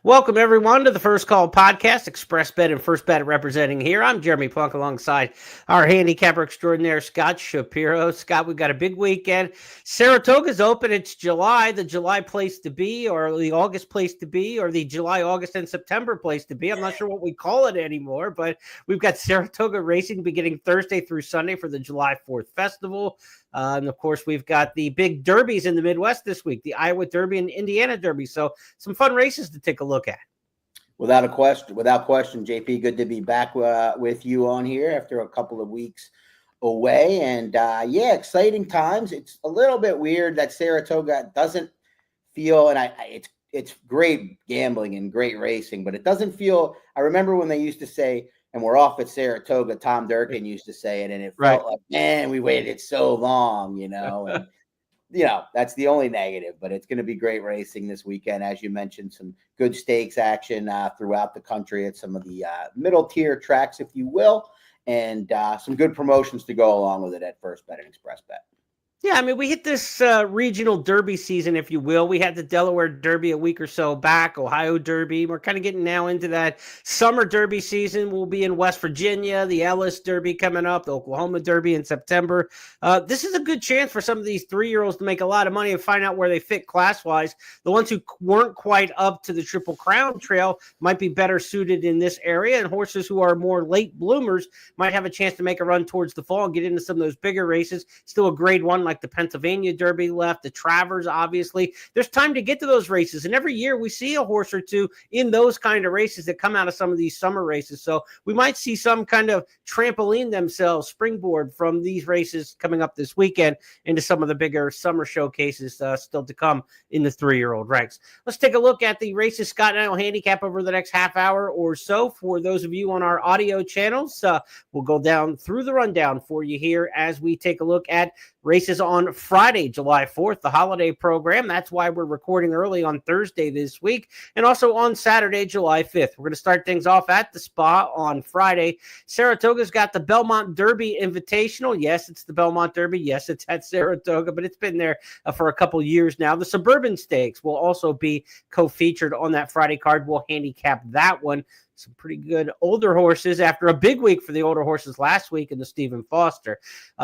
Welcome, everyone, to the First Call Podcast. Express Bet and First Bet representing here. I'm Jeremy Plonk alongside our handicapper extraordinaire, Scott Shapiro. Scott, we've got a big weekend. Saratoga's open. It's July, the July place to be, or the August place to be, or the July, August, and September place to be. I'm not sure what we call it anymore, but we've got Saratoga racing beginning Thursday through Sunday for the July 4th Festival. And, of course, we've got the big derbies in the Midwest this week, the Iowa Derby and Indiana Derby. So some fun races to take a look at. Without question, JP, good to be back with you on here after a couple of weeks away. And, exciting times. It's a little bit weird that Saratoga doesn't feel, and it's great gambling and great racing, but it doesn't feel – I remember when they used to say – and we're off at Saratoga, Tom Durkin used to say it, and it felt like, man, we waited so long, and, that's the only negative, but it's going to be great racing this weekend. As you mentioned, some good stakes action throughout the country at some of the middle tier tracks, if you will, and some good promotions to go along with it at First Bet and Express Bet. Yeah, I mean, we hit this regional derby season, if you will. We had the Delaware Derby a week or so back, Ohio Derby. We're kind of getting now into that summer derby season. We'll be in West Virginia, the Ellis Derby coming up, the Oklahoma Derby in September. This is a good chance for some of these 3-year-olds to make a lot of money and find out where they fit class-wise. The ones who weren't quite up to the Triple Crown Trail might be better suited in this area, and horses who are more late bloomers might have a chance to make a run towards the fall and get into some of those bigger races. Still a grade one like the Pennsylvania Derby left, the Travers, obviously. There's time to get to those races, and every year we see a horse or two in those kind of races that come out of some of these summer races. So we might see some kind of trampoline themselves, springboard from these races coming up this weekend into some of the bigger summer showcases still to come in the 3-year-old ranks. Let's take a look at the races Scott and I will handicap over the next half hour or so. For those of you on our audio channels, we'll go down through the rundown for you here as we take a look at races on Friday, July 4th, the holiday program. That's why we're recording early on Thursday this week. And also on Saturday, July 5th. We're going to start things off at the Spa on Friday. Saratoga's got the Belmont Derby Invitational. Yes, it's the Belmont Derby. Yes, it's at Saratoga, but it's been there for a couple years now. The Suburban Stakes will also be co-featured on that Friday card. We'll handicap that one. Some pretty good older horses after a big week for the older horses last week in the Stephen Foster.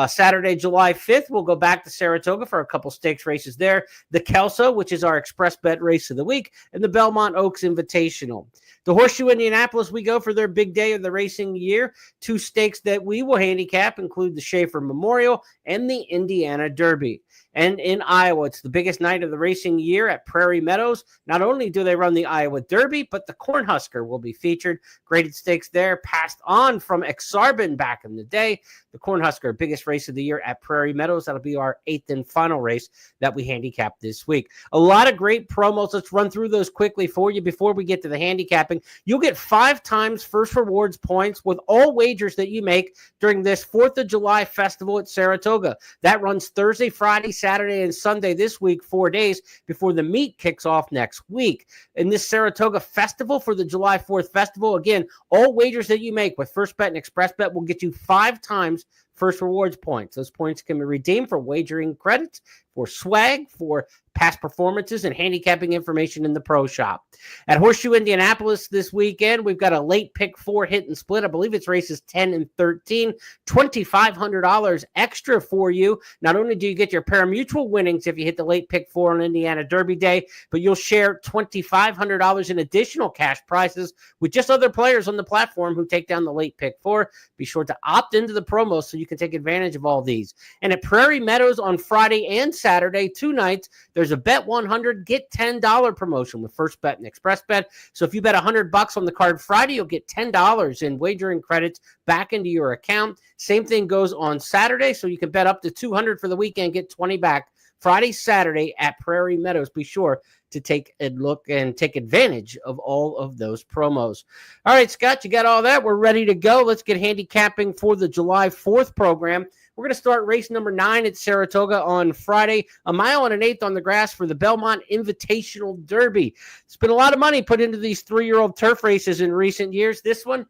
Saturday, July 5th, we'll go back to Saratoga for a couple stakes races there. The Kelso, which is our Express Bet race of the week, and the Belmont Oaks Invitational. The Horseshoe Indianapolis, we go for their big day of the racing year. 2 stakes that we will handicap include the Schaefer Memorial and the Indiana Derby. And in Iowa, it's the biggest night of the racing year at Prairie Meadows. Not only do they run the Iowa Derby, but the Cornhusker will be featured. Graded stakes there, passed on from Exarban back in the day. The Cornhusker, biggest race of the year at Prairie Meadows. That'll be our 8th and final race that we handicap this week. A lot of great promos. Let's run through those quickly for you before we get to the handicapping. You'll get 5 times first rewards points with all wagers that you make during this 4th of July festival at Saratoga. That runs Thursday, Friday, Saturday, and Sunday this week, 4 days before the meet kicks off next week. In this Saratoga festival for the July 4th festival, again, all wagers that you make with First Bet and Express Bet will get you 5 times first rewards points. Those points can be redeemed for wagering credits, for swag, for past performances, and handicapping information in the pro shop. At Horseshoe Indianapolis this weekend, we've got a late pick 4 hit and split. I believe it's races 10 and 13. $2,500 extra for you. Not only do you get your pari-mutuel winnings if you hit the late pick 4 on Indiana Derby Day, but you'll share $2,500 in additional cash prizes with just other players on the platform who take down the late pick 4. Be sure to opt into the promo so you can take advantage of all these. And at Prairie Meadows on Friday and Saturday, 2 nights, there's a bet 100, get $10 promotion with First Bet and Express Bet. So if you bet $100 on the card Friday, you'll get $10 in wagering credits back into your account. Same thing goes on Saturday, so you can bet up to $200 for the weekend, get 20 back Friday, Saturday at Prairie Meadows. Be sure to take a look and take advantage of all of those promos. All right, Scott, you got all that. We're ready to go. Let's get handicapping for the July 4th program. We're going to start race number 9 at Saratoga on Friday, 1 1/8 on the grass for the Belmont Invitational Derby. It's been a lot of money put into these 3-year-old turf races in recent years. This one,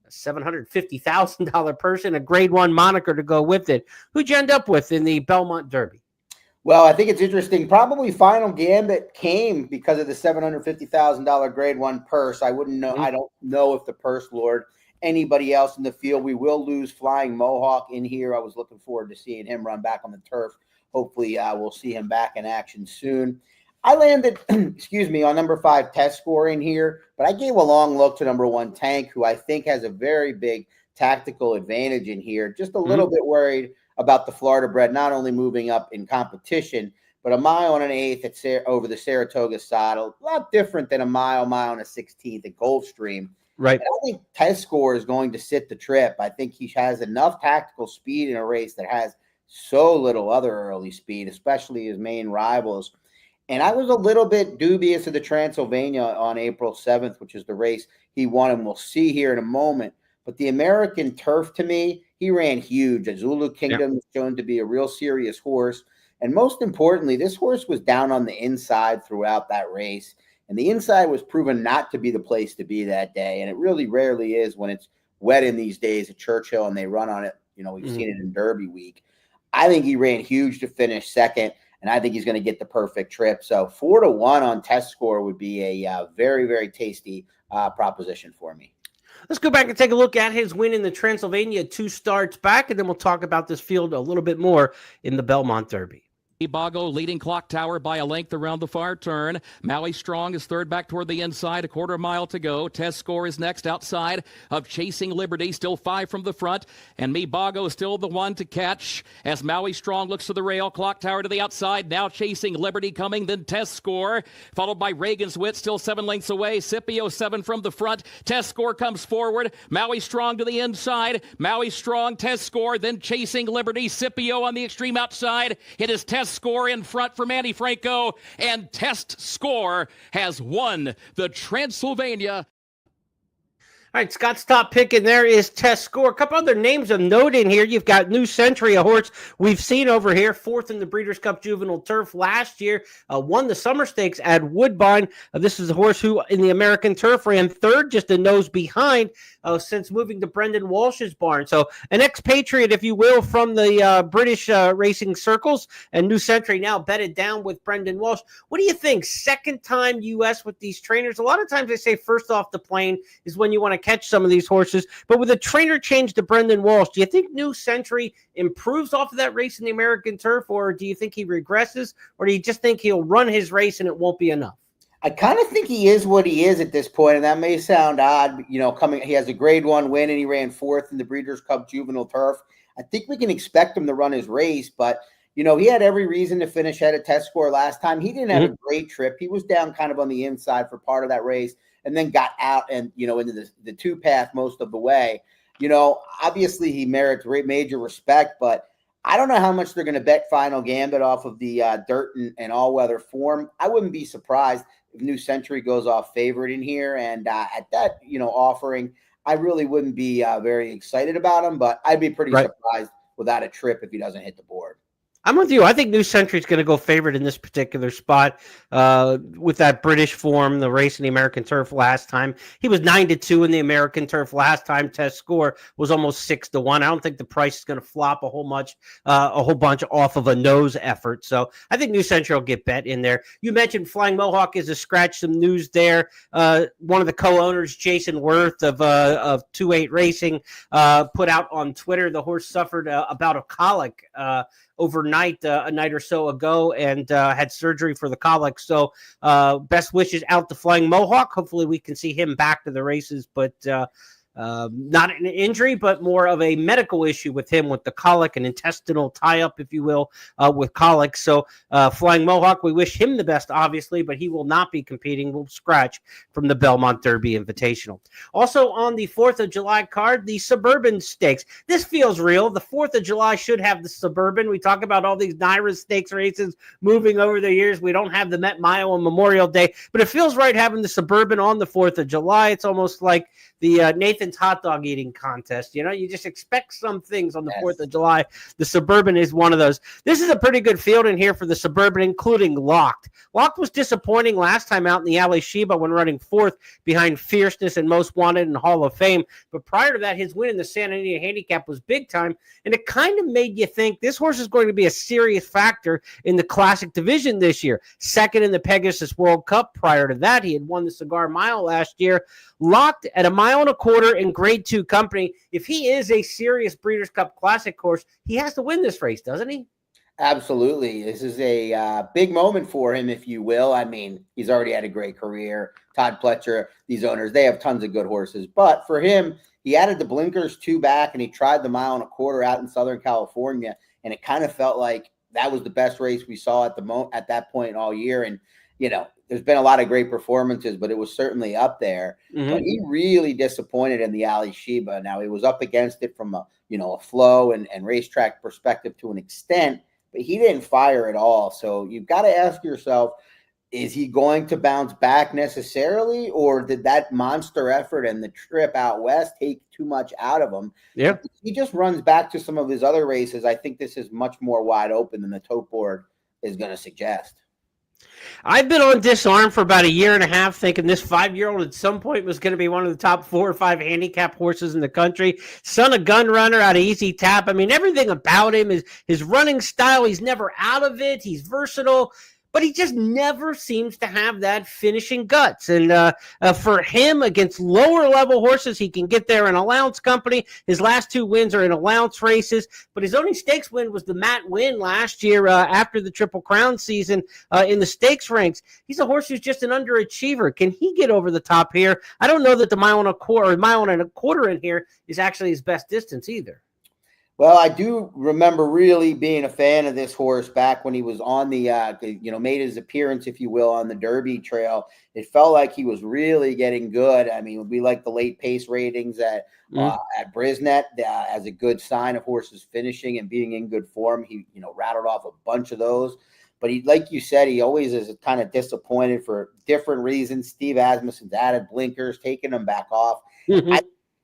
a $750,000 person, a grade 1 moniker to go with it. Who'd you end up with in the Belmont Derby? Well, I think it's interesting. Probably Final Gambit came because of the $750,000 grade one purse. I wouldn't know. Mhm. I don't know if the purse lured anybody else in the field. We will lose Flying Mohawk in here. I was looking forward to seeing him run back on the turf. Hopefully, we'll see him back in action soon. I landed, excuse me, on number 5 test score in here, but I gave a long look to number 1 Tank, who I think has a very big tactical advantage in here. Just a little bit worried about the Florida bred not only moving up in competition, but a mile and an eighth over the Saratoga saddle. A lot different than a mile and a 16th at Gulfstream. Right. And I think test score is going to sit the trip. I think he has enough tactical speed in a race that has so little other early speed, especially his main rivals. And I was a little bit dubious of the Transylvania on April 7th, which is the race he won, and we'll see here in a moment. But the American Turf, to me, he ran huge. A Zulu Kingdom is shown to be a real serious horse. And most importantly, this horse was down on the inside throughout that race. And the inside was proven not to be the place to be that day. And it really rarely is when it's wet in these days at Churchill and they run on it. You know, we've seen it in Derby week. I think he ran huge to finish second. And I think he's going to get the perfect trip. So 4-1 on test score would be a very, very tasty proposition for me. Let's go back and take a look at his win in the Transylvania 2 starts back, and then we'll talk about this field a little bit more in the Belmont Derby. Ibago leading Clock Tower by a length around the far turn. Maui Strong is third back toward the inside, a quarter mile to go. Test Score is next outside of Chasing Liberty, still 5 from the front. And Ibago is still the one to catch as Maui Strong looks to the rail. Clock Tower to the outside, now Chasing Liberty coming, then Test Score, followed by Reagan's Wit, still 7 lengths away. Scipio 7 from the front. Test Score comes forward. Maui Strong to the inside. Maui Strong, Test Score, then Chasing Liberty. Scipio on the extreme outside. It is Test Score in front for Manny Franco, and Test Score has won the Transylvania. All right, Scott's top pick, and there is Test Score. A couple other names of note in here. You've got New Century, a horse we've seen over here, 4th in the Breeders' Cup Juvenile Turf last year, won the Summer Stakes at Woodbine. This is a horse who, in the American Turf, ran 3rd, just a nose behind, since moving to Brendan Walsh's barn. So an expatriate, if you will, from the British racing circles, and New Century now bedded down with Brendan Walsh. What do you think? Second time U.S. with these trainers. A lot of times they say first off the plane is when you want to catch some of these horses, but with a trainer change to Brendan Walsh, do you think New Century improves off of that race in the American Turf, or do you think he regresses, or do you just think he'll run his race and it won't be enough? I kind of think he is what he is at this point, and that may sound odd. You know, he has a grade 1 win and he ran 4th in the Breeders' Cup Juvenile Turf. I think we can expect him to run his race, but you know, he had every reason to finish ahead of Test Score last time. He didn't have a great trip. He was down kind of on the inside for part of that race, and then got out and, you know, into the 2 path most of the way. You know, obviously he merits major respect, but I don't know how much they're going to bet Final Gambit off of the dirt and all-weather form. I wouldn't be surprised if New Century goes off favorite in here. And at that, you know, offering, I really wouldn't be very excited about him, but I'd be pretty surprised without a trip if he doesn't hit the board. I'm with you. I think New Century's going to go favorite in this particular spot with that British form, the race in the American Turf last time. He was 9-2 in the American Turf last time. Test Score was almost 6-1. I don't think the price is going to flop a whole bunch off of a nose effort. So I think New Century will get bet in there. You mentioned Flying Mohawk is a scratch. Some news there. One of the co-owners, Jason Worth of 2-8 Racing, put out on Twitter the horse suffered about a colic overnight, a night or so ago, and had surgery for the colic. So best wishes out to Flying Mohawk. Hopefully we can see him back to the races, but not an injury, but more of a medical issue with him with the colic, an intestinal tie-up, if you will, with colic. So Flying Mohawk, we wish him the best, obviously, but he will not be competing. We'll scratch from the Belmont Derby Invitational. Also on the 4th of July card, the Suburban Stakes. This feels real. The 4th of July should have the Suburban. We talk about all these NYRA Stakes races moving over the years. We don't have the Met Mile on Memorial Day, but it feels right having the Suburban on the 4th of July. It's almost like the Nathan president's hot dog eating contest. You know, you just expect some things on the 4th of July. The Suburban is one of those. This is a pretty good field in here for the Suburban, including Locked. Locked was disappointing last time out in the Ali Sheba when running 4th behind Fierceness and Most Wanted and Hall of Fame. But prior to that, his win in the Santa Anita Handicap was big time, and it kind of made you think this horse is going to be a serious factor in the Classic division this year. Second in the Pegasus World Cup. Prior to that, he had won the Cigar Mile last year. Locked at 1.25 miles in Grade 2 company. If he is a serious Breeders' Cup Classic horse, he has to win this race, doesn't he? Absolutely. This is a big moment for him, if you will. I mean, he's already had a great career. Todd Pletcher, these owners, they have tons of good horses. But for him, he added the blinkers 2 back, and he tried the 1.25 miles out in Southern California, and it kind of felt like that was the best race we saw at that point all year. And, you know, there's been a lot of great performances, but it was certainly up there. Mm-hmm. But he really disappointed in the Ali Sheba. Now, he was up against it from a flow and racetrack perspective to an extent, but he didn't fire at all. So you've got to ask yourself, is he going to bounce back necessarily, or did that monster effort and the trip out west take too much out of him? Yeah. If he just runs back to some of his other races, I think this is much more wide open than the tote board is going to suggest. I've been on Disarm for about 1.5 years, thinking this 5-year-old at some point was going to be one of the top 4 or 5 handicap horses in the country. Son of gun runner out of Easy Tap. I mean, everything about him is his running style. He's never out of it. He's versatile, but he just never seems to have that finishing guts. And for him, against lower-level horses, he can get there in allowance company. His last 2 wins are in allowance races, but his only stakes win was the Matt win last year after the Triple Crown season in the stakes ranks. He's a horse who's just an underachiever. Can he get over the top here? I don't know that the 1.25 miles in here is actually his best distance either. Well, I do remember really being a fan of this horse back when he was on the, made his appearance, if you will, on the Derby trail. It felt like he was really getting good. I mean, we like the late pace ratings at Brisnet as a good sign of horses finishing and being in good form. He, rattled off a bunch of those. But he, like you said, he always is kind of disappointed for different reasons. Steve Asmussen's added blinkers, taking them back off. Mm-hmm.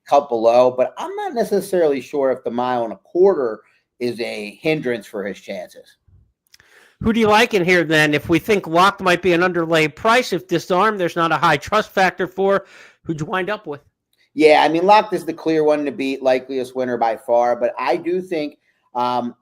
Cut below, but I'm not necessarily sure if the 1.25 miles is a hindrance for his chances. Who do you like in here then? If we think Locked might be an underlay price, if Disarm there's not a high trust factor for, who'd you wind up with? Yeah, I mean, Locked is the clear one to beat, likeliest winner by far, but I do think a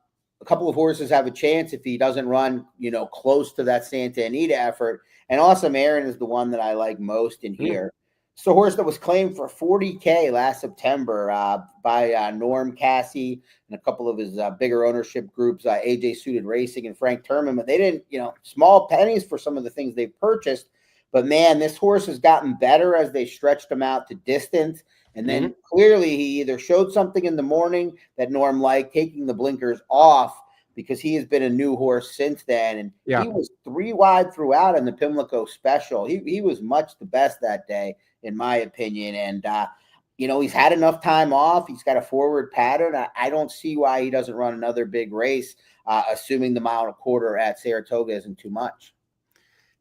couple of horses have a chance if he doesn't run, close to that Santa Anita effort. And Awesome Aaron is the one that I like most in here. It's a horse that was claimed for $40K last September by Norm Cassie and a couple of his bigger ownership groups, AJ Suited Racing and Frank Turman. But they didn't, small pennies for some of the things they've purchased. But, man, this horse has gotten better as they stretched him out to distance. And then clearly he either showed something in the morning that Norm liked, taking the blinkers off, because he has been a new horse since then. And he was 3 wide throughout in the Pimlico Special. He was much the best that day, in my opinion. And, he's had enough time off. He's got a forward pattern. I don't see why he doesn't run another big race, assuming the 1.25 miles at Saratoga isn't too much.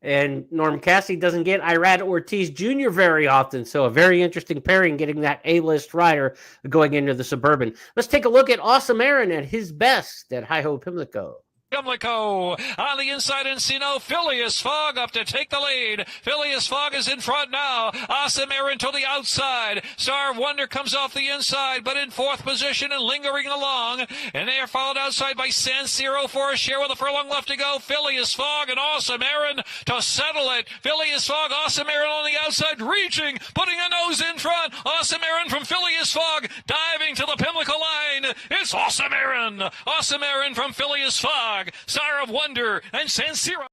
And Norm Cassie doesn't get Irad Ortiz Jr. very often, so a very interesting pairing getting that A-list rider going into the Suburban. Let's take a look at Awesome Aaron at his best at Hi-Ho Pimlico. Pimlico on the inside, Encino. Phileas Fogg up to take the lead. Phileas Fogg is in front now. Awesome Aaron to the outside. Star of Wonder comes off the inside, but in 4th position and lingering along. And they are followed outside by San Siro for a share with a furlong left to go. Phileas Fogg and Awesome Aaron to settle it. Phileas Fogg, Awesome Aaron on the outside, reaching, putting a nose in front. Awesome Aaron from Phileas Fogg, diving to the Pimlico line. It's Awesome Aaron. Awesome Aaron from Phileas Fogg. Star of Wonder and San Siro.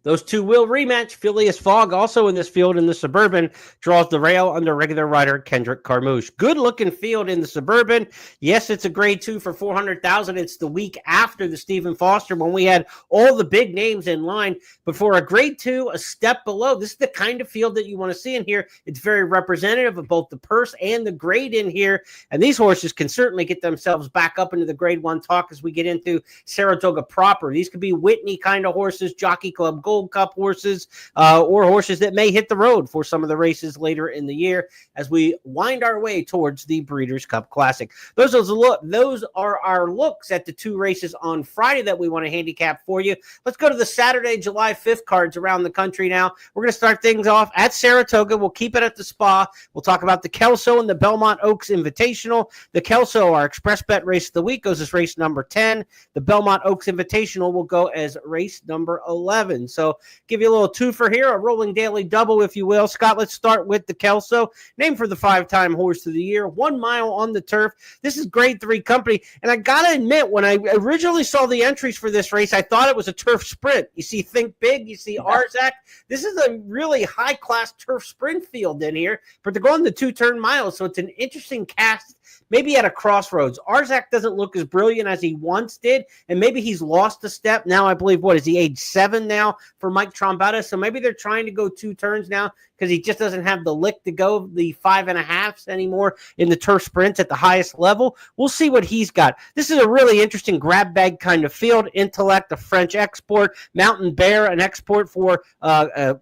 Those two will rematch. Phileas Fogg, also in this field in the Suburban, draws the rail under regular rider Kendrick Carmouche. Good-looking field in the Suburban. Yes, it's a grade 2 for $400,000. It's the week after the Stephen Foster when we had all the big names in line. But for a grade 2, a step below, this is the kind of field that you want to see in here. It's very representative of both the purse and the grade in here. And these horses can certainly get themselves back up into the grade 1 talk as we get into Saratoga proper. These could be Whitney kind of horses, Jockey Club Gold. Gold Cup horses or horses that may hit the road for some of the races later in the year as we wind our way towards the Breeders' Cup Classic. Those are our looks at the two races on Friday that we want to handicap for you. Let's go to the Saturday, July 5th cards around the country now. We're going to start things off at Saratoga. We'll keep it at the Spa. We'll talk about the Kelso and the Belmont Oaks Invitational. The Kelso, our express bet race of the week, goes as race number 10. The Belmont Oaks Invitational will go as race number 11. So give you a little twofer here, a rolling daily double, if you will. Scott, let's start with the Kelso, named for the 5-time horse of the year, 1 mile on the turf. This is grade 3 company. And I got to admit, when I originally saw the entries for this race, I thought it was a turf sprint. You see Think Big, you see Arzak. This is a really high-class turf sprint field in here, but they're going the 2-turn miles, so it's an interesting cast, maybe at a crossroads. Arzak doesn't look as brilliant as he once did, and maybe he's lost a step. Now I believe, what is he, age 7 now for Mike Trombetta? So maybe they're trying to go 2 turns now because he just doesn't have the lick to go the 5.5s anymore in the turf sprints at the highest level. We'll see what he's got. This is a really interesting grab bag kind of field. Intellect, a French export. Mountain Bear, an export for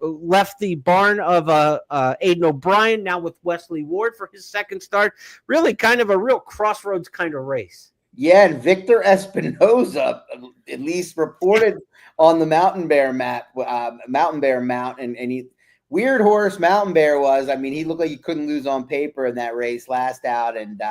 left the barn of Aidan O'Brien, now with Wesley Ward for his second start. Really kind of a real crossroads kind of race. Yeah, and Victor Espinoza, at least reported on the Mountain Bear mount, and he weird horse Mountain Bear was. I mean, he looked like he couldn't lose on paper in that race last out, and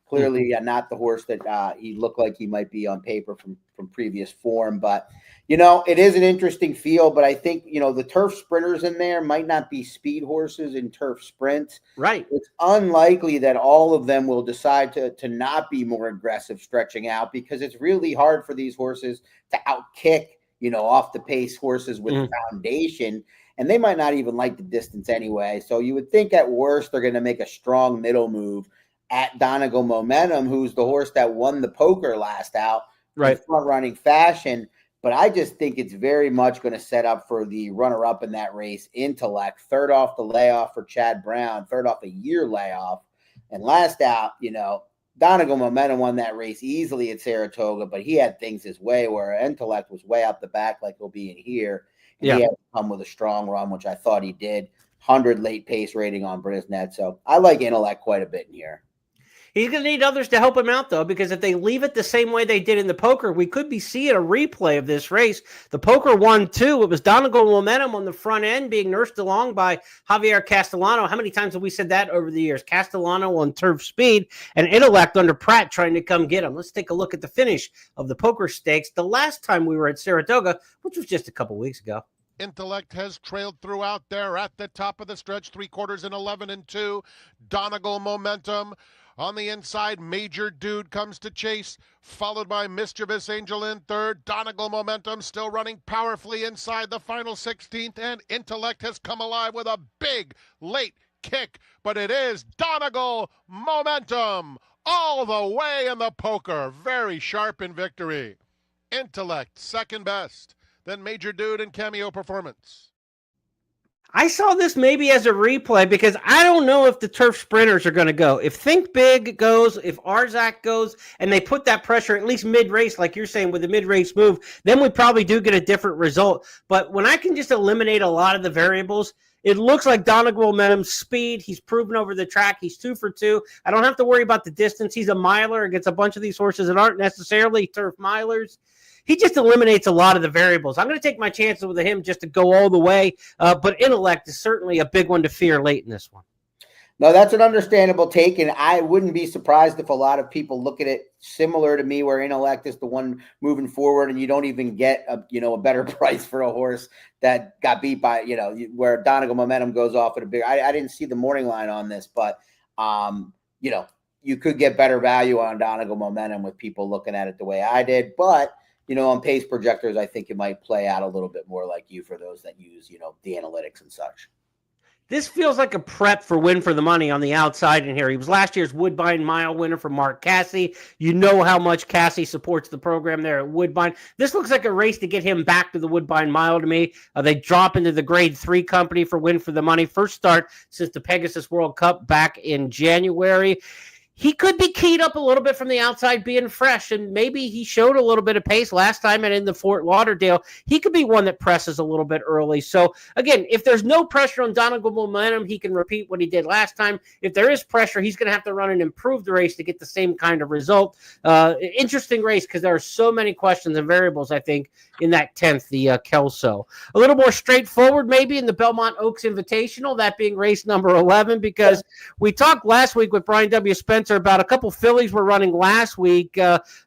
clearly not the horse that he looked like he might be on paper from previous form. But it is an interesting field, but I think the turf sprinters in there might not be speed horses in turf sprints. Right. It's unlikely that all of them will decide to not be more aggressive stretching out, because it's really hard for these horses to outkick off the pace horses with foundation. And they might not even like the distance anyway. So you would think at worst they're going to make a strong middle move at Donegal Momentum, who's the horse that won the poker last out in front-running fashion. But I just think it's very much going to set up for the runner-up in that race, Intellect, third off the layoff for Chad Brown, third off a year layoff. And last out, Donegal Momentum won that race easily at Saratoga, but he had things his way where Intellect was way out the back like he'll be in here. And he had to come with a strong run, which I thought he did. 100 late pace rating on Brisnet. So I like Intellect quite a bit in here. He's going to need others to help him out, though, because if they leave it the same way they did in the poker, we could be seeing a replay of this race. The poker won, too. It was Donegal Momentum on the front end being nursed along by Javier Castellano. How many times have we said that over the years? Castellano on turf speed and Intellect under Pratt trying to come get him. Let's take a look at the finish of the poker stakes the last time we were at Saratoga, which was just a couple weeks ago. Intellect has trailed throughout there at the top of the stretch, 3/4 in 11-2. Donegal Momentum. On the inside, Major Dude comes to chase, followed by Mischievous Angel in third. Donegal Momentum still running powerfully inside the final 16th, and Intellect has come alive with a big late kick, but it is Donegal Momentum all the way in the poker. Very sharp in victory. Intellect second best, then Major Dude and Cameo Performance. I saw this maybe as a replay because I don't know if the turf sprinters are going to go. If Think Big goes, if Arzak goes, and they put that pressure at least mid-race, like you're saying, with the mid-race move, then we probably do get a different result. But when I can just eliminate a lot of the variables, it looks like Donegal Momentum's speed. He's proven over the track. He's 2 for 2. I don't have to worry about the distance. He's a miler against a bunch of these horses that aren't necessarily turf milers. He just eliminates a lot of the variables. I'm going to take my chances with him just to go all the way. But Intellect is certainly a big one to fear late in this one. No, that's an understandable take, and I wouldn't be surprised if a lot of people look at it similar to me, where Intellect is the one moving forward, and you don't even get a better price for a horse that got beat by where Donegal Momentum goes off at a big. I didn't see the morning line on this, but you could get better value on Donegal Momentum with people looking at it the way I did, but. On pace projectors, I think it might play out a little bit more like you for those that use, the analytics and such. This feels like a prep for Win for the Money on the outside in here. He was last year's Woodbine Mile winner for Mark Cassie. You know how much Cassie supports the program there at Woodbine. This looks like a race to get him back to the Woodbine Mile to me. They drop into the grade 3 company for Win for the Money. First start since the Pegasus World Cup back in January. he could be keyed up a little bit from the outside being fresh, and maybe he showed a little bit of pace last time and in the Fort Lauderdale. He could be one that presses a little bit early. So, again, if there's no pressure on Donegal momentum, he can repeat what he did last time. If there is pressure, he's going to have to run and improve the race to get the same kind of result. Interesting race because there are so many questions and variables, I think, in that 10th, the Kelso. A little more straightforward maybe in the Belmont Oaks Invitational, that being race number 11, because we talked last week with Brian W. Spencer about a couple fillies were running last week,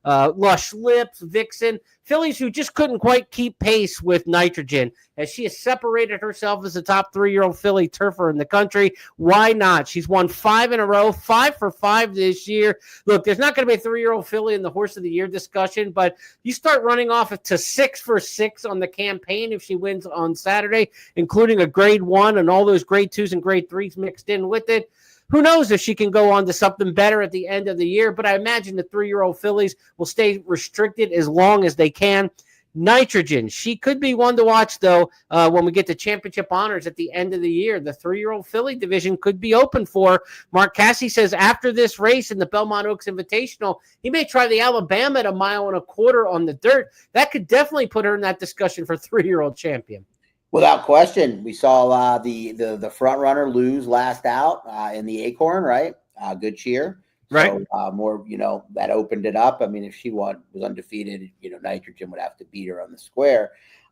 Lush Lips, Vixen, fillies who just couldn't quite keep pace with Nitrogen, as she has separated herself as the top 3-year-old filly turfer in the country. Why not? She's won 5 in a row, 5 for 5 this year. Look, there's not going to be a 3-year-old filly in the Horse of the Year discussion, but you start running off to 6 for 6 on the campaign if she wins on Saturday, including a grade 1 and all those grade 2s and grade 3s mixed in with it. Who knows if she can go on to something better at the end of the year, but I imagine the 3-year-old fillies will stay restricted as long as they can. Nitrogen, she could be one to watch, though, when we get to championship honors at the end of the year. The 3-year-old filly division could be open for. Mark Cassey says after this race in the Belmont Oaks Invitational, he may try the Alabama at 1.25 miles on the dirt. That could definitely put her in that discussion for 3-year-old champion. Without question, we saw the front runner lose last out in the Acorn, right? Good cheer, right? So, more, that opened it up. I mean, if she was undefeated, Nitrogen would have to beat her on the square.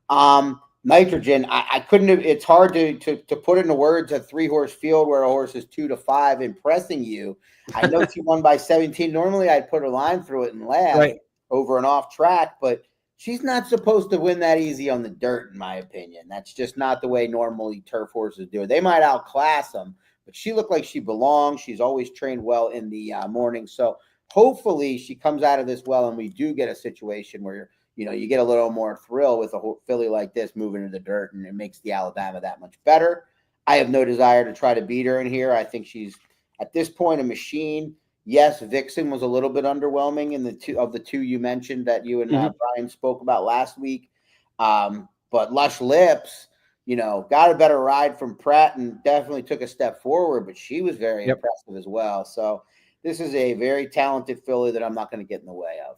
Nitrogen, I couldn't have. It's hard to put into words a 3-horse field where a horse is 2-5 impressing you. I know she won by 17. Normally, I'd put a line through it and laugh over and off track, but she's not supposed to win that easy on the dirt, in my opinion. That's just not the way normally turf horses do it. They might outclass them, but she looked like she belongs. She's always trained well in the morning. So hopefully she comes out of this well, and we do get a situation where, you get a little more thrill with a filly like this moving to the dirt, and it makes the Alabama that much better. I have no desire to try to beat her in here. I think she's, at this point, a machine. Yes, Vixen was a little bit underwhelming in the two you mentioned that you and Brian spoke about last week. But Lush Lips, got a better ride from Pratt and definitely took a step forward, but she was very impressive as well. So this is a very talented filly that I'm not going to get in the way of.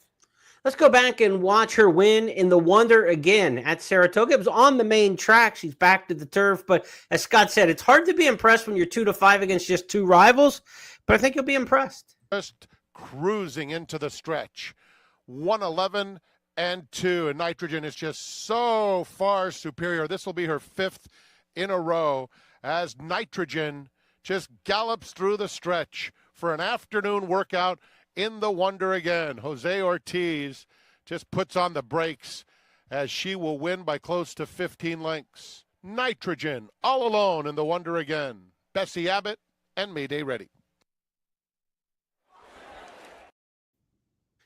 Let's go back and watch her win in the Wonder again at Saratoga. It was on the main track. She's back to the turf. But as Scott said, it's hard to be impressed when you're 2-5 against just 2 rivals. But I think you'll be impressed. Just cruising into the stretch. 1:11 and 2. And Nitrogen is just so far superior. This will be her 5th in a row as Nitrogen just gallops through the stretch for an afternoon workout in the Wonder again. Jose Ortiz just puts on the brakes as she will win by close to 15 lengths. Nitrogen all alone in the Wonder again. Bessie Abbott and Mayday Ready.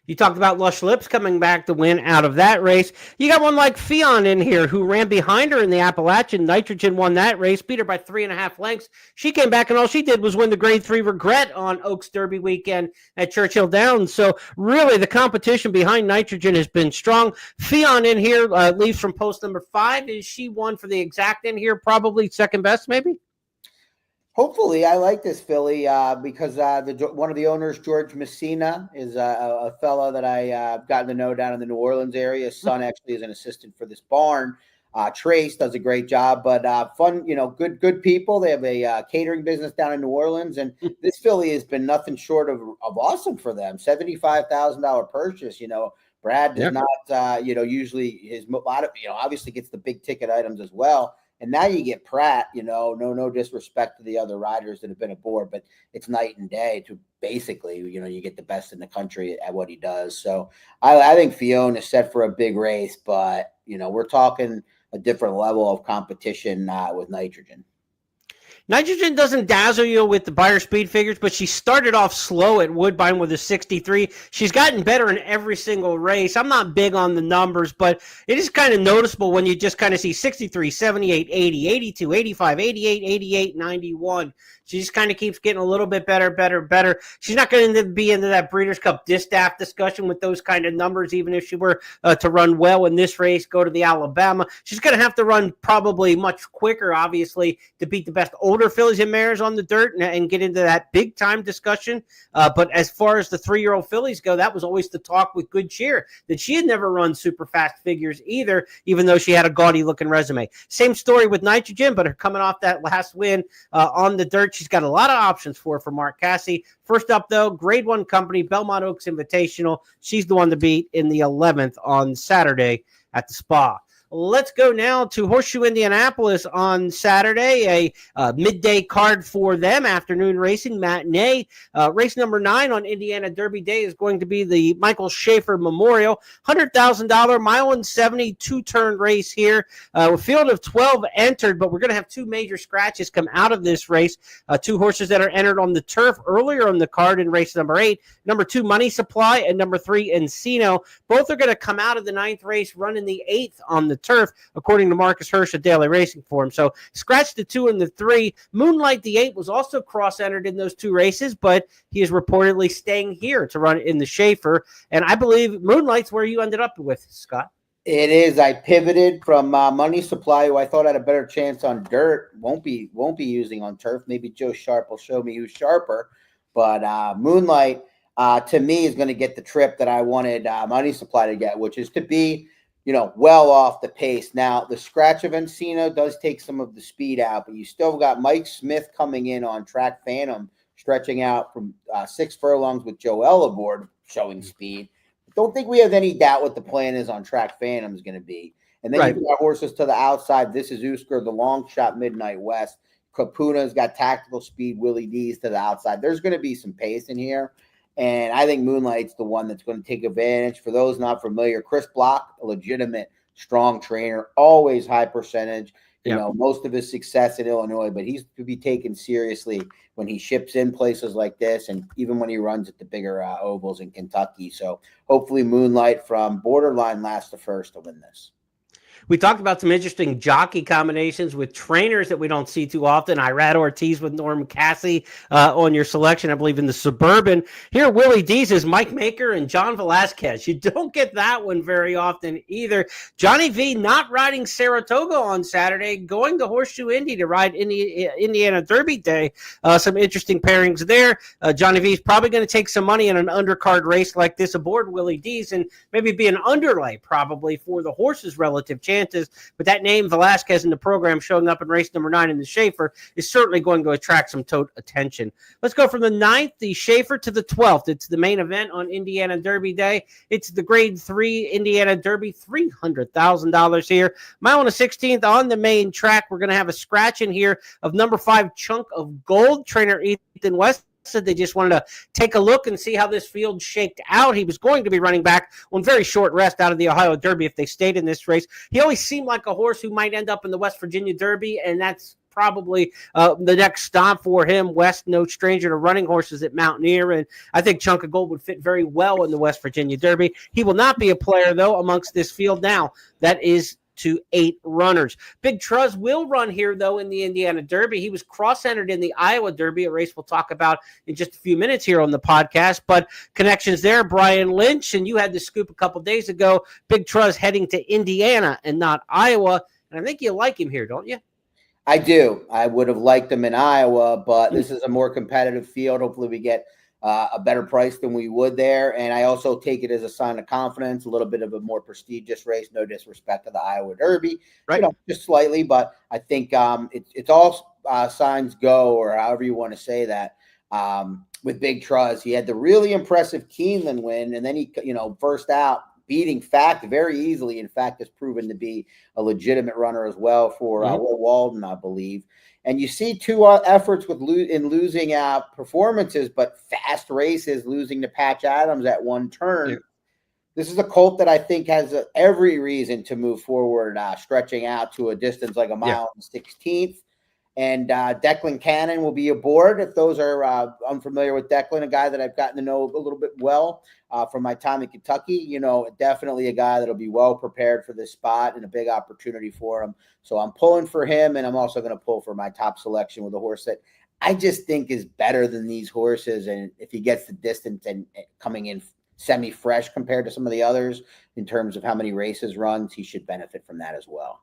You talked about Lush Lips coming back to win out of that race. You got one like Fionn in here who ran behind her in the Appalachian. Nitrogen won that race, beat her by 3.5 lengths. She came back, and all she did was win the Grade 3 Regret on Oaks Derby weekend at Churchill Downs. So really the competition behind Nitrogen has been strong. Fionn in here leaves from post number 5. Is she one for the exact in here? Probably second best, maybe? Hopefully, I like this filly because one of the owners, George Messina, is a fellow that I gotten to know down in the New Orleans area. His son actually is an assistant for this barn. Trace does a great job, but fun, good people. They have a catering business down in New Orleans, and this filly has been nothing short of awesome for them. $75,000 purchase. Brad does not, usually his obviously gets the big ticket items as well. And now you get Pratt, no disrespect to the other riders that have been aboard, but it's night and day to basically, you get the best in the country at what he does. So I think Fionn is set for a big race, but, we're talking a different level of competition with Nitrogen. Nitrogen doesn't dazzle you with the buyer speed figures, but she started off slow at Woodbine with a 63. She's gotten better in every single race. I'm not big on the numbers, but it is kind of noticeable when you just kind of see 63, 78, 80, 82, 85, 88, 88, 91. She just kind of keeps getting a little bit better. She's not going to be into that Breeders' Cup distaff discussion with those kind of numbers, even if she were to run well in this race, go to the Alabama. She's going to have to run probably much quicker, obviously, to beat the best older fillies and mares on the dirt and get into that big time discussion. But as far as the 3-year-old fillies go, that was always the talk with Good Cheer, that she had never run super fast figures either, even though she had a gaudy looking resume. Same story with Nitrogen, but her coming off that last win on the dirt, she's got a lot of options for Mark Cassie. First up, though, Grade 1 company, Belmont Oaks Invitational. She's the one to beat in the 11th on Saturday at the Spa. Let's go now to Horseshoe Indianapolis on Saturday, a midday card for them, afternoon racing, matinee. Race number 9 on Indiana Derby Day is going to be the Michael Schaefer Memorial, $100,000 mile and 70 two-turn race here. A field of 12 entered, but we're going to have 2 major scratches come out of this race. 2 horses that are entered on the turf earlier on the card in race number 8. Number 2, Money Supply, and number 3, Encino. Both are going to come out of the 9th race running the 8th on the turf, according to Marcus Hirsch at Daily Racing Form. So scratch the 2 and the 3. Moonlight, the 8, was also cross-entered in those 2 races, but he is reportedly staying here to run in the Schaefer. And I believe Moonlight's where you ended up with, Scott. It is. I pivoted from Money Supply, who I thought had a better chance on dirt. Won't be using on turf. Maybe Joe Sharp will show me who's sharper. But Moonlight, to me, is going to get the trip that I wanted Money Supply to get, which is to be, well off the pace. Now, the scratch of Encino does take some of the speed out, but you still got Mike Smith coming in on Track Phantom, stretching out from 6 furlongs with Joel aboard, showing speed. Don't think we have any doubt what the plan is on Track Phantom is going to be. And then you've got horses to the outside. This is Usker, the long shot, Midnight West. Kapuna's got tactical speed. Willie D's to the outside. There's going to be some pace in here. And I think Moonlight's the one that's going to take advantage. For those not familiar, Chris Block, a legitimate, strong trainer, always high percentage. You know, most of his success in Illinois, but he's to be taken seriously when he ships in places like this, and even when he runs at the bigger ovals in Kentucky. So hopefully Moonlight from borderline last to first to win this. We talked about some interesting jockey combinations with trainers that we don't see too often. Irad Ortiz with Norm Cassie on your selection, I believe, in the Suburban. Here, Willie D's is Mike Maker and John Velasquez. You don't get that one very often either. Johnny V not riding Saratoga on Saturday, going to Horseshoe Indy to ride Indiana Derby Day. Some interesting pairings there. Johnny V is probably going to take some money in an undercard race like this aboard Willie D's and maybe be an underlay probably for the horses' relative chances. But that name, Velasquez, in the program showing up in race number 9 in the Schaefer is certainly going to attract some attention. Let's go from the 9th, the Schaefer, to the 12th. It's the main event on Indiana Derby Day. It's the Grade 3 Indiana Derby, $300,000 here. Mile and a 16th on the main track. We're going to have a scratch in here of number 5, Chunk of Gold. Trainer Ethan West said they just wanted to take a look and see how this field shaked out. He was going to be running back on very short rest out of the Ohio Derby if they stayed in this race. He always seemed like a horse who might end up in the West Virginia Derby, and that's probably the next stop for him. West, no stranger to running horses at Mountaineer, and I think Chunk of Gold would fit very well in the West Virginia Derby. He will not be a player, though, amongst this field now. That is to 8 runners. Big Truz will run here, though, in the Indiana Derby. He was cross-entered in the Iowa Derby, a race we'll talk about in just a few minutes here on the podcast. But connections there, Brian Lynch, and you had the scoop a couple days ago. Big Truz heading to Indiana and not Iowa. And I think you like him here, don't you? I do. I would have liked him in Iowa, but this is a more competitive field. Hopefully we get a better price than we would there. And I also take it as a sign of confidence, a little bit of a more prestigious race. No disrespect to the Iowa Derby, right? Just slightly, but I think it's all signs go, or however you want to say that. With Big Truz, he had the really impressive Keeneland win, and then he, first out, beating Fact very easily. In fact, has proven to be a legitimate runner as well for Will Walden, I believe. And you see 2 efforts with losing performances, but fast races, losing to Patch Adams at 1 turn. Yeah. This is a colt that I think has every reason to move forward, stretching out to a distance like a mile and 16th. And Declan Cannon will be aboard. If those are unfamiliar with Declan, a guy that I've gotten to know a little bit well from my time in Kentucky, definitely a guy that'll be well prepared for this spot and a big opportunity for him. So I'm pulling for him, and I'm also going to pull for my top selection with a horse that I just think is better than these horses. And if he gets the distance and coming in semi-fresh compared to some of the others in terms of how many races runs, he should benefit from that as well.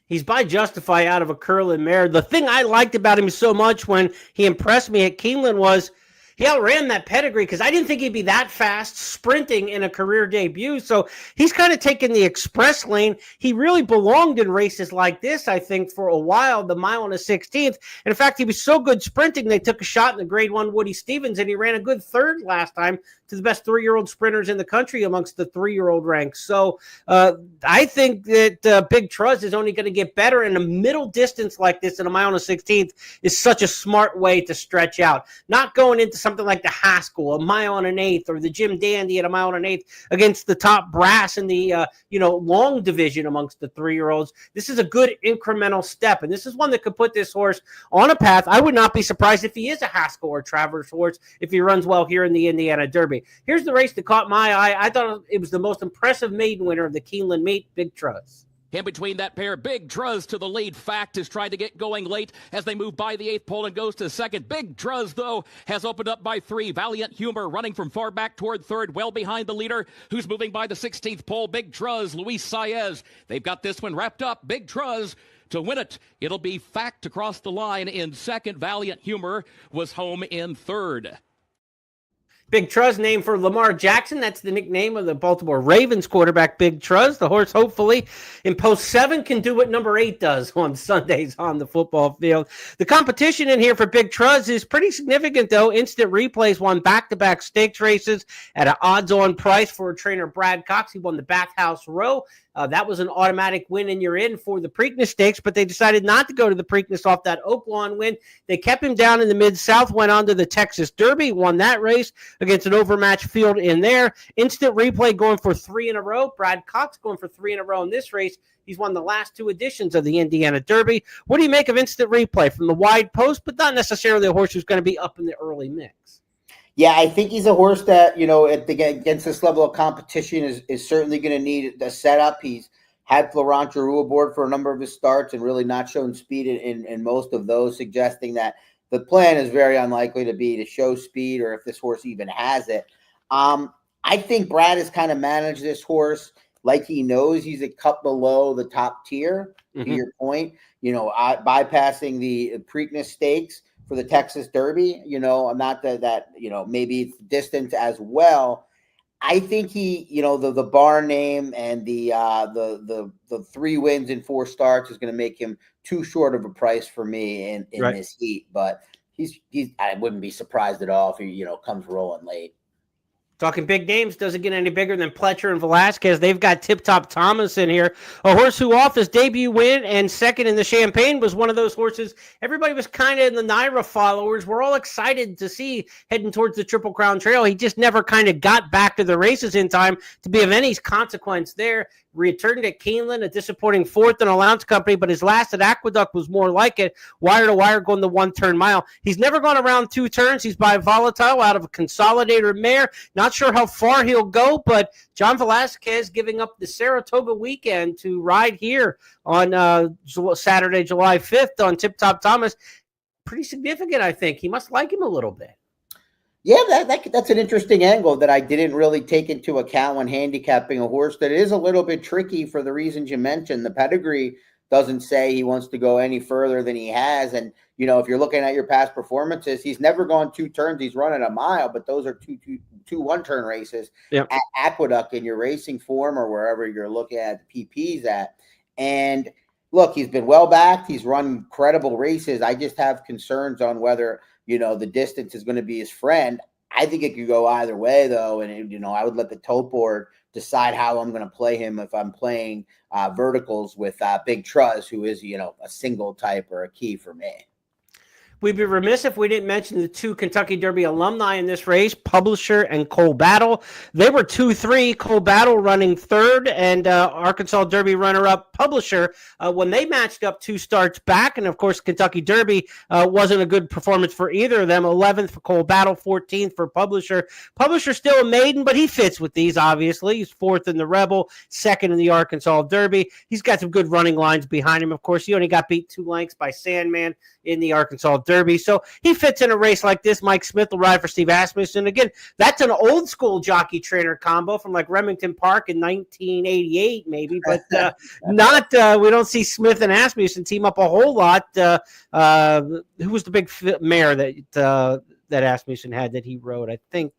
He's by Justify out of a curling mare. The thing I liked about him so much when he impressed me at Keeneland was he outran that pedigree because I didn't think he'd be that fast sprinting in a career debut. So he's kind of taken the express lane. He really belonged in races like this, I think, for a while, the mile and a 16th. And in fact, he was so good sprinting, they took a shot in the grade 1 Woody Stevens, and he ran a good third last time to the best 3-year-old sprinters in the country amongst the 3-year-old ranks. So I think that Big Truz is only going to get better, and a middle distance like this in a mile and a 16th is such a smart way to stretch out. Not going into something like the Haskell, a mile and an 1/8, or the Jim Dandy at a mile and an 1/8 against the top brass in the long division amongst the 3-year-olds. This is a good incremental step, and this is one that could put this horse on a path. I would not be surprised if he is a Haskell or Travers horse if he runs well here in the Indiana Derby. Here's the race that caught my eye. I thought it was the most impressive maiden winner of the Keeneland meet, Big Truz. In between that pair, Big Truz to the lead. Fact is trying to get going late as they move by the 8th pole and goes to second. Big Truz, though, has opened up by 3. Valiant Humor running from far back toward third, well behind the leader, who's moving by the 16th pole. Big Truz, Luis Saez. They've got this one wrapped up. Big Truz to win it. It'll be Fact across the line in second. Valiant Humor was home in third. Big Truz, named for Lamar Jackson. That's the nickname of the Baltimore Ravens quarterback, Big Truz. The horse, hopefully, in post 7 can do what number 8 does on Sundays on the football field. The competition in here for Big Truz is pretty significant, though. Instant Replays won back-to-back stakes races at an odds-on price for trainer Brad Cox. He won the Bathhouse Row. That was an automatic win and you're in for the Preakness Stakes, but they decided not to go to the Preakness off that Oaklawn win. They kept him down in the Mid-South, went on to the Texas Derby, won that race against an overmatched field in there. Instant Replay going for 3 in a row. Brad Cox going for 3 in a row in this race. He's won the last 2 editions of the Indiana Derby. What do you make of Instant Replay from the wide post, but not necessarily a horse who's going to be up in the early mix? Yeah, I think he's a horse that, against this level of competition is certainly going to need a setup. He's had Florent Giroux aboard for a number of his starts and really not shown speed in most of those, suggesting that the plan is very unlikely to be to show speed or if this horse even has it. I think Brad has kind of managed this horse like he knows he's a cut below the top tier, to your point, bypassing the Preakness Stakes for the Texas Derby, not that maybe it's distant as well. I think he, the barn name and the 3 wins in 4 starts is going to make him too short of a price for me in right. this heat. But he's I wouldn't be surprised at all if he comes rolling late. Talking big names doesn't get any bigger than Pletcher and Velasquez. They've got Tip Top Thomas in here, a horse who off his debut win and second in the Champagne was one of those horses. Everybody was kind of in the Naira followers. We're all excited to see heading towards the Triple Crown Trail. He just never kind of got back to the races in time to be of any consequence there. Returned at Keeneland, a disappointing 4th in Allowance Company, but his last at Aqueduct was more like it. Wire to wire going the 1-turn mile. He's never gone around 2 turns. He's by Volatile out of a Consolidator mare. Not sure how far he'll go, but John Velasquez giving up the Saratoga weekend to ride here on Saturday, July 5th on Tip Top Thomas. Pretty significant, I think. He must like him a little bit. Yeah, that's an interesting angle that I didn't really take into account when handicapping a horse that is a little bit tricky for the reasons you mentioned. The pedigree doesn't say he wants to go any further than he has. And, if you're looking at your past performances, he's never gone 2 turns. He's running a mile, but those are two 1-turn races at Aqueduct in your racing form or wherever you're looking at the PPs at. And look, he's been well backed. He's run incredible races. I just have concerns on whether the distance is going to be his friend. I think it could go either way, though. And, I would let the tote board decide how I'm going to play him if I'm playing verticals with Big Truz, who is, a single type or a key for me. We'd be remiss if we didn't mention the 2 Kentucky Derby alumni in this race, Publisher and Cole Battle. They were 2-3, Cole Battle running 3rd, and Arkansas Derby runner-up Publisher when they matched up 2 starts back. And, of course, Kentucky Derby wasn't a good performance for either of them. 11th for Cole Battle, 14th for Publisher. Publisher still a maiden, but he fits with these, obviously. He's 4th in the Rebel, 2nd in the Arkansas Derby. He's got some good running lines behind him. Of course, he only got beat 2 lengths by Sandman in the Arkansas Derby. So he fits in a race like this. Mike Smith will ride for Steve Asmussen. Again, that's an old school jockey trainer combo from like Remington Park in 1988, maybe, but not. We don't see Smith and Asmussen team up a whole lot. Who was the big mare that Asmussen had that he rode? I think.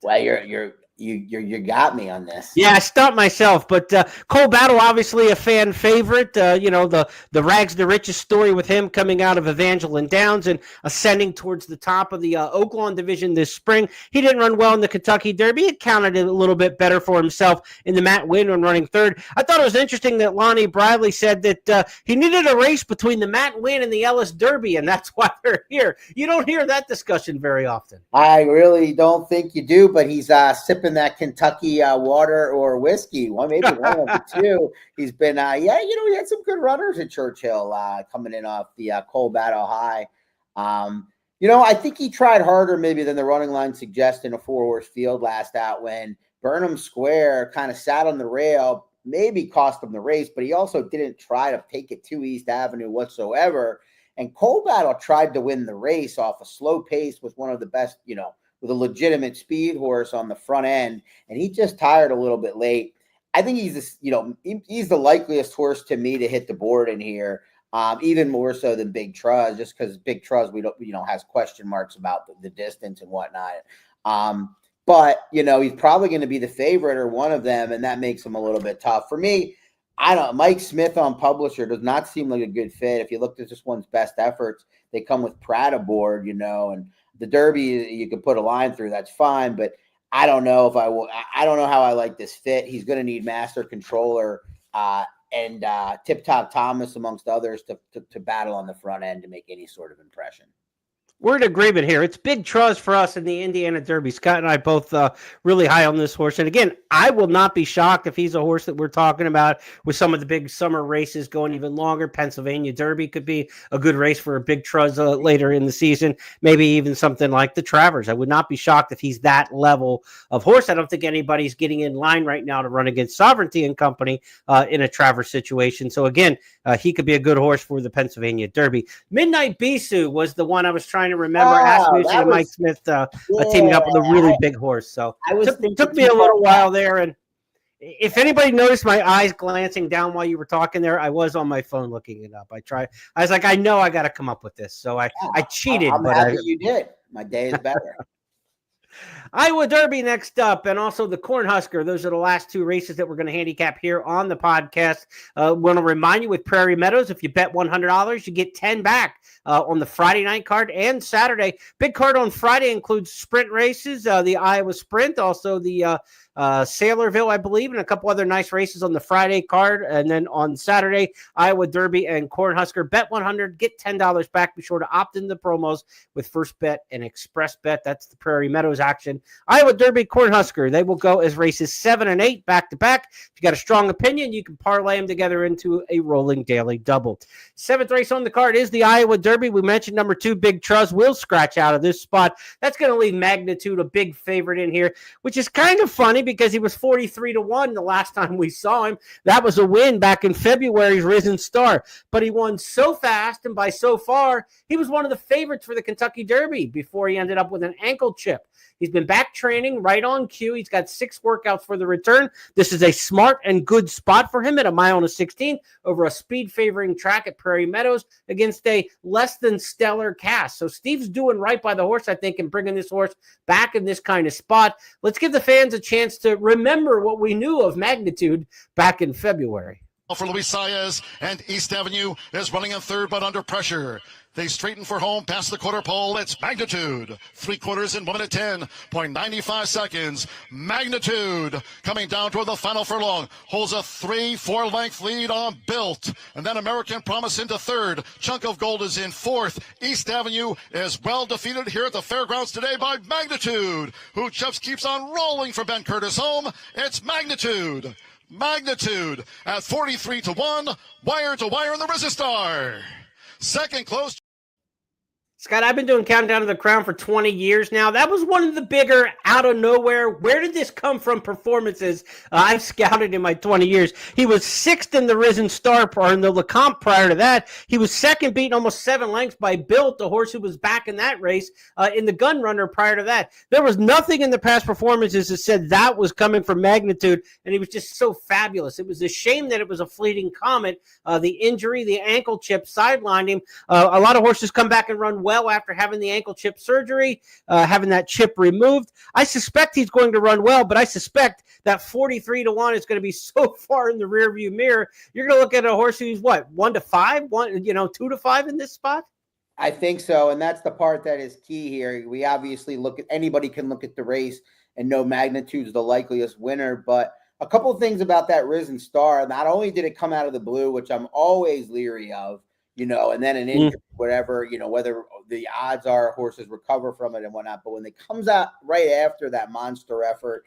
Well, you got me on this. Yeah, I stumped myself, but Cole Battle, obviously a fan favorite. The rags to riches story with him coming out of Evangeline Downs and ascending towards the top of the Oaklawn division this spring. He didn't run well in the Kentucky Derby. It counted a little bit better for himself in the Matt Winn when running third. I thought it was interesting that Lonnie Bradley said that he needed a race between the Matt Winn and the Ellis Derby, and that's why they're here. You don't hear that discussion very often. I really don't think you do, but he's sipping that Kentucky water or whiskey. Well, maybe one of the two. He's been, he had some good runners at Churchill coming in off the Cole Battle high. I think he tried harder maybe than the running line suggests in a 4-horse field last out when Burnham Square kind of sat on the rail, maybe cost him the race, but he also didn't try to take it to East Avenue whatsoever. And Cole Battle tried to win the race off a slow pace with one of the best, with a legitimate speed horse on the front end, and he just tired a little bit late. I think he's the likeliest horse to me to hit the board in here, even more so than Big Truz, just because Big Truz has question marks about the distance and whatnot. But he's probably going to be the favorite or one of them, and that makes him a little bit tough for me. I don't. Mike Smith on Publisher does not seem like a good fit. If you looked at this one's best efforts, they come with Pratt aboard, and the Derby, you could put a line through. That's fine, but I don't know if I will. I don't know how I like this fit. He's going to need Master Controller and Tip Top Thomas, amongst others, to battle on the front end to make any sort of impression. We're in agreement here. It's Big Truz for us in the Indiana Derby. Scott and I both really high on this horse. And again, I will not be shocked if he's a horse that we're talking about with some of the big summer races going even longer. Pennsylvania Derby could be a good race for a Big Truz later in the season. Maybe even something like the Travers. I would not be shocked if he's that level of horse. I don't think anybody's getting in line right now to run against Sovereignty and Company in a Travers situation. So again, he could be a good horse for the Pennsylvania Derby. Midnight Bisou was the one I was trying to remember. Asmussen and Mike Smith teaming up with a really big horse. So it took me a little while there. And if anybody noticed my eyes glancing down while you were talking there, I was on my phone looking it up. I was like, I know I got to come up with this. So I cheated. I'm happy you did. My day is better. Iowa Derby next up, and also the Cornhusker. Those are the last two races that we're going to handicap here on the podcast. Want to remind you with Prairie Meadows, if you bet $100, you get 10 back on the Friday night card and Saturday. Big card on Friday includes sprint races, the Iowa Sprint, also the Saylorville, I believe, and a couple other nice races on the Friday card. And then on Saturday, Iowa Derby and Cornhusker. Bet $100, get $10 back. Be sure to opt in the promos with First Bet and Express Bet. That's the Prairie Meadows action. Iowa Derby, Cornhusker. They will go as races 7 and 8 back to back. If you got a strong opinion, you can parlay them together into a rolling daily double. 7th race on the card is the Iowa Derby. We mentioned number 2, Big Truz will scratch out of this spot. That's going to leave Magnitude a big favorite in here, which is kind of funny because he was 43-1 the last time we saw him. That was a win back in February's Risen Star. But he won so fast and by so far, he was one of the favorites for the Kentucky Derby before he ended up with an ankle chip. He's been back training right on cue. He's got 6 workouts for the return. This is a smart and good spot for him at 1:16 over a speed favoring track at Prairie Meadows against a less than stellar cast. So Steve's doing right by the horse, I think, and bringing this horse back in this kind of spot. Let's give the fans a chance to remember what we knew of Magnitude back in February. For Luis Saez, and East Avenue is running in third but under pressure. They straighten for home past the quarter pole. It's Magnitude. 3/4 in 1 minute 10.95 seconds. Magnitude coming down toward the final furlong. Holds a 3-4 length lead on Built. And then American Promise into third. Chunk of Gold is in fourth. East Avenue is well defeated here at the fairgrounds today by Magnitude, who just keeps on rolling for Ben Curtis home. It's Magnitude. Magnitude at 43-1, wire to wire in the Risen Star. Second close. Scott, I've been doing Countdown to the Crown for 20 years now. That was one of the bigger, out of nowhere, where did this come from performances I've scouted in my 20 years. He was sixth in the Risen Star, or in the LeCompte prior to that. He was second, beaten almost 7 lengths by Built, the horse who was back in that race, in the Gun Runner prior to that. There was nothing in the past performances that said that was coming from Magnitude, and he was just so fabulous. It was a shame that it was a fleeting comet. The injury, the ankle chip sidelined him. A lot of horses come back and run well after having the ankle chip surgery, having that chip removed. I suspect he's going to run well, but I suspect that 43-1 is going to be so far in the rearview mirror. You're going to look at a horse who's what, 1-5, 2-5 in this spot? I think so, and that's the part that is key here. We obviously anybody can look at the race and know Magnitude's the likeliest winner, but a couple of things about that Risen Star. Not only did it come out of the blue, which I'm always leery of, and then an injury, whatever, whether the odds are horses recover from it and whatnot. But when it comes out right after that monster effort,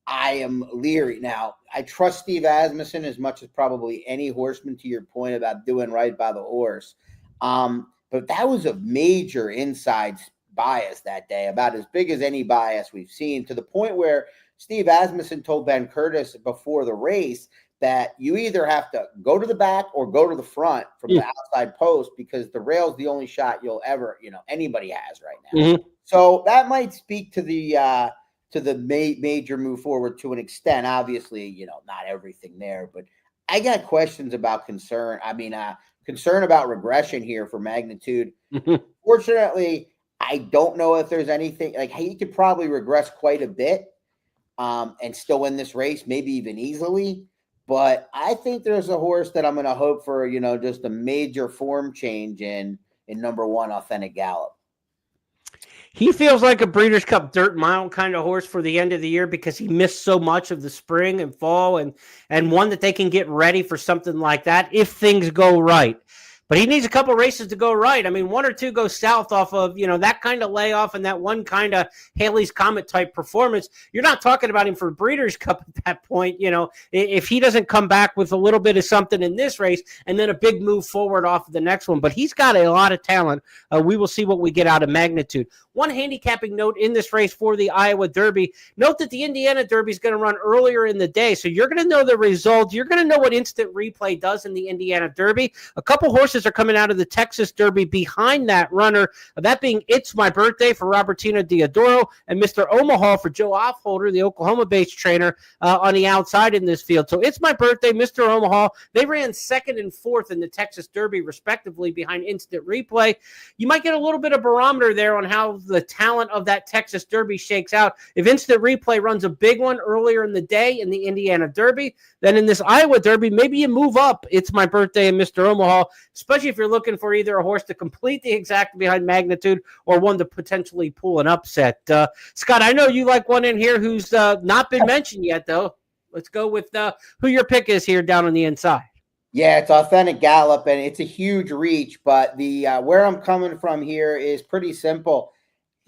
I am leery. Now, I trust Steve Asmussen as much as probably any horseman, to your point about doing right by the horse. But that was a major inside bias that day, about as big as any bias we've seen, to the point where Steve Asmussen told Ben Curtis before the race that you either have to go to the back or go to the front from the outside post, because the rail's the only shot you'll ever, anybody has right now. So that might speak to the major move forward to an extent. Obviously, not everything there, but I got questions about concern. Concern about regression here for Magnitude. Fortunately, I don't know if there's anything, like, he could probably regress quite a bit and still win this race, maybe even easily. But I think there's a horse that I'm going to hope for, just a major form change in number 1, Authentic Gallop. He feels like a Breeders' Cup Dirt Mile kind of horse for the end of the year, because he missed so much of the spring and fall, and one that they can get ready for something like that if things go right. But he needs a couple races to go right. 1 or 2 go south off of, that kind of layoff and that one kind of Haley's Comet type performance. You're not talking about him for Breeders' Cup at that point. If he doesn't come back with a little bit of something in this race and then a big move forward off of the next one. But he's got a lot of talent. We will see what we get out of Magnitude. One handicapping note in this race for the Iowa Derby. Note that the Indiana Derby is going to run earlier in the day, so you're going to know the results. You're going to know what instant replay does in the Indiana Derby. A couple horses are coming out of the Texas Derby behind that runner, that being It's My Birthday for Robertina Diodoro and Mr. Omaha for Joe Offholder, the Oklahoma-based trainer, on the outside in this field. So It's My Birthday, Mr. Omaha, they ran 2nd and 4th in the Texas Derby, respectively, behind instant replay. You might get a little bit of barometer there on how the talent of that Texas Derby shakes out. If instant replay runs a big one earlier in the day in the Indiana Derby, then in this Iowa Derby, maybe you move up It's My Birthday and Mr. Omaha, especially if you're looking for either a horse to complete the exact behind Magnitude or one to potentially pull an upset. Scott, I know you like one in here who's not been mentioned yet, though. Let's go with who your pick is here down on the inside. Yeah, it's Authentic Gallop, and it's a huge reach, but the where I'm coming from here is pretty simple.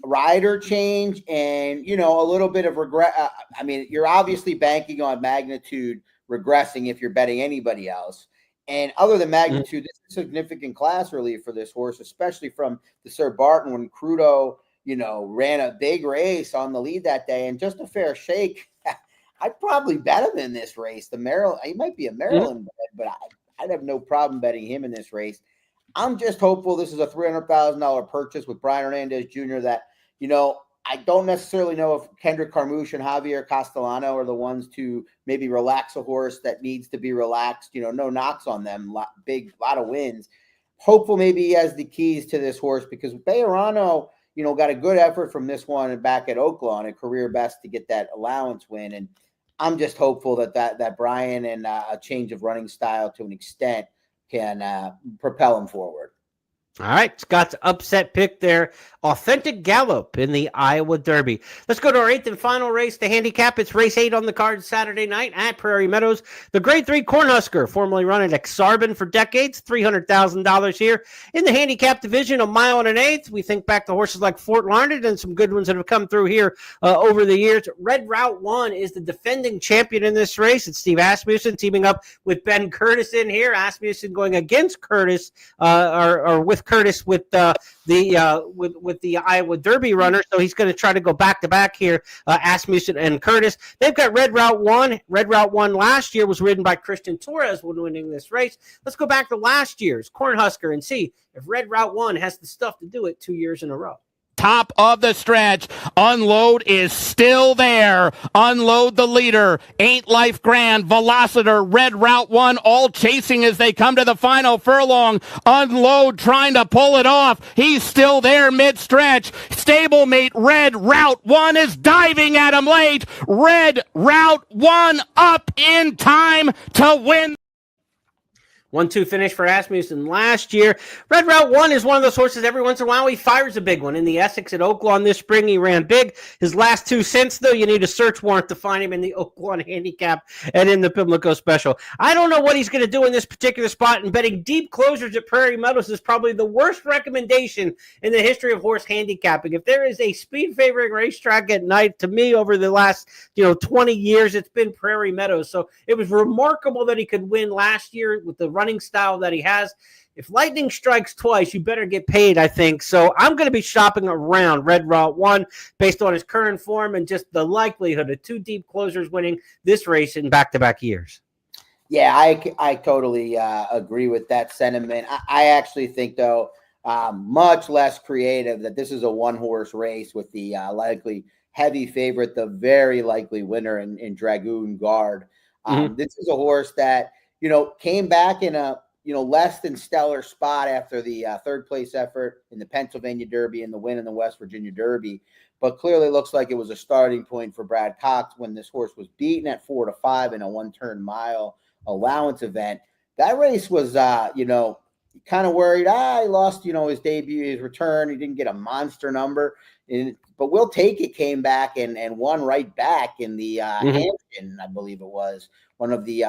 Rider change and, a little bit of regret. You're obviously banking on Magnitude regressing if you're betting anybody else. And other than Magnitude, this is a significant class relief for this horse, especially from the Sir Barton when Crudo, ran a big race on the lead that day. And just a fair shake, I'd probably bet him in this race. He might be a Maryland bet, but I'd have no problem betting him in this race. I'm just hopeful this is a $300,000 purchase with Brian Hernandez Jr. that, I don't necessarily know if Kendrick Carmouche and Javier Castellano are the ones to maybe relax a horse that needs to be relaxed. No knocks on them, lot of wins. Hopeful maybe he has the keys to this horse, because Bejarano, got a good effort from this one and back at Oaklawn, a career best to get that allowance win. And I'm just hopeful that Brian and a change of running style to an extent can propel him forward. All right, Scott's upset pick there. Authentic Gallop in the Iowa Derby. Let's go to our 8th and final race, the handicap. It's race 8 on the card Saturday night at Prairie Meadows. The Grade 3 Cornhusker, formerly run at Exarban for decades, $300,000 here. In the handicap division, 1 mile and an eighth. We think back to horses like Fort Larned and some good ones that have come through here over the years. Red Route 1 is the defending champion in this race. It's Steve Asmussen teaming up with Ben Curtis in here. Asmussen going against Curtis, or with Curtis with the Iowa Derby runner. So he's going to try to go back to back here. Asmussen and Curtis. They've got Red Route 1. Red Route 1 last year was ridden by Christian Torres when winning this race. Let's go back to last year's Cornhusker and see if Red Route 1 has the stuff to do it 2 years in a row. Top of the stretch. Unload is still there. Unload the leader. Ain't Life Grand, Velociter, Red Route 1, all chasing as they come to the final furlong. Unload trying to pull it off. He's still there mid-stretch. Stablemate Red Route 1 is diving at him late. Red Route 1 up in time to win. 1-2 finish for Asmussen last year. Red Route 1 is one of those horses every once in a while he fires a big one. In the Essex at Oaklawn this spring, he ran big. His last 2 since, though, you need a search warrant to find him in the Oaklawn Handicap and in the Pimlico Special. I don't know what he's going to do in this particular spot, and betting deep closers at Prairie Meadows is probably the worst recommendation in the history of horse handicapping. If there is a speed favoring racetrack at night, to me, over the last 20 years, it's been Prairie Meadows. So it was remarkable that he could win last year with the running style that he has. If lightning strikes twice, you better get paid, I think. So I'm going to be shopping around Red Route 1 based on his current form and just the likelihood of 2 deep closers winning this race in back-to-back years. Yeah, I totally agree with that sentiment. I actually think, though, much less creative, that this is a one-horse race with the likely heavy favorite, the very likely winner in Dragoon Guard. This is a horse that came back in a less than stellar spot after the third place effort in the Pennsylvania Derby and the win in the West Virginia Derby, but clearly looks like it was a starting point for Brad Cox when this horse was beaten at 4-5 in a 1-turn mile allowance event. That race was, kind of worried. He lost, his debut, his return. He didn't get a monster number, but Will Take It came back and won right back in the Hampton, I believe it was, one of the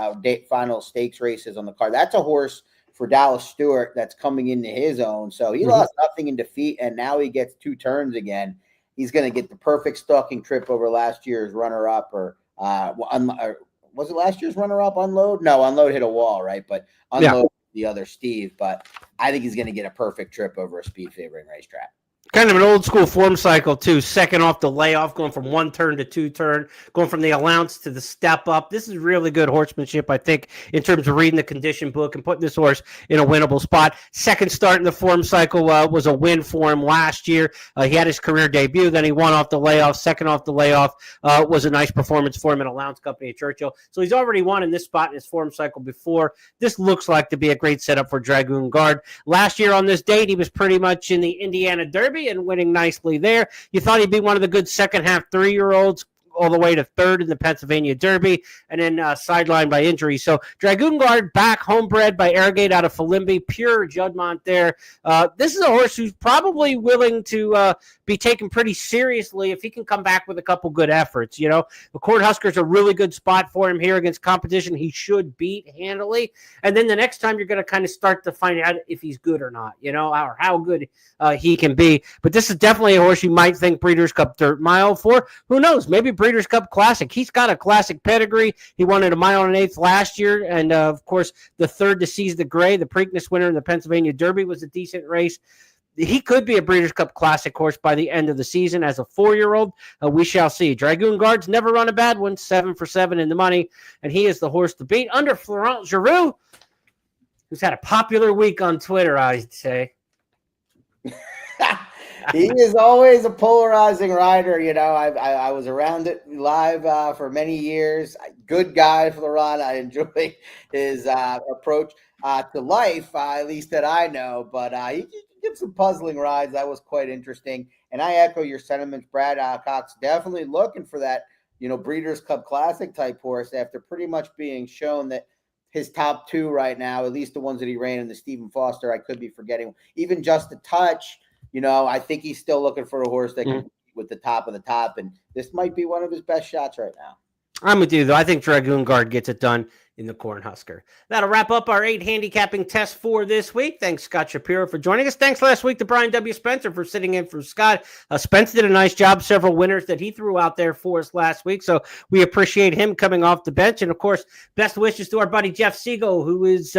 final stakes races on the card. That's a horse for Dallas Stewart that's coming into his own. So he lost nothing in defeat, and now he gets 2 turns again. He's going to get the perfect stalking trip over last year's runner-up, or was it last year's runner-up, Unload? No, Unload hit a wall, right? But Unload the other Steve. But I think he's going to get a perfect trip over a speed favoring racetrack. Kind of an old school form cycle, too. Second off the layoff, going from 1 turn to 2 turn, going from the allowance to the step up. This is really good horsemanship, I think, in terms of reading the condition book and putting this horse in a winnable spot. Second start in the form cycle was a win for him last year. He had his career debut, then he won off the layoff. Second off the layoff was a nice performance for him at Allowance Company at Churchill. So he's already won in this spot in his form cycle before. This looks like to be a great setup for Dragoon Guard. Last year on this date, he was pretty much in the Indiana Derby and winning nicely there. You thought he'd be one of the good second half 3-year-olds, all the way to 3rd in the Pennsylvania Derby, and then sidelined by injury. So Dragoon Guard back, homebred by Arrogate out of Falimbi, pure Juddmonte there. This is a horse who's probably willing to be taken pretty seriously if he can come back with a couple good efforts. The Cornhusker's a really good spot for him here against competition he should beat handily. And then the next time you're going to kind of start to find out if he's good or not, or how good he can be. But this is definitely a horse you might think Breeders' Cup Dirt Mile for. Who knows? Maybe Breeders' Cup Classic. He's got a classic pedigree. He won at 1 1/8 last year. And, of course, the third to Seize the Gray, the Preakness winner in the Pennsylvania Derby, was a decent race. He could be a Breeders' Cup Classic horse by the end of the season as a 4-year-old. We shall see. Dragoon Guard's never run a bad one, 7 for 7 in the money, and he is the horse to beat under Florent Giroux, who's had a popular week on Twitter, I'd say. He is always a polarizing rider. I was around it live for many years. Good guy, Florent. I enjoy his approach to life, at least that I know. But he gives some puzzling rides. That was quite interesting. And I echo your sentiments, Brad. Cox definitely looking for that, Breeders' Cup Classic type horse after pretty much being shown that his top 2 right now, at least the ones that he ran in the Stephen Foster, I could be forgetting, even just a touch. I think he's still looking for a horse that can compete with the top of the top, and this might be one of his best shots right now. I'm with you, though. I think Dragoon Guard gets it done. in the Cornhusker. That'll wrap up our 8 handicapping tests for this week. Thanks, Scott Shapiro, for joining us. Thanks last week to Brian W. Spencer for sitting in for Scott. Spence did a nice job, several winners that he threw out there for us last week, so we appreciate him coming off the bench. And, of course, best wishes to our buddy Jeff Siegel, who is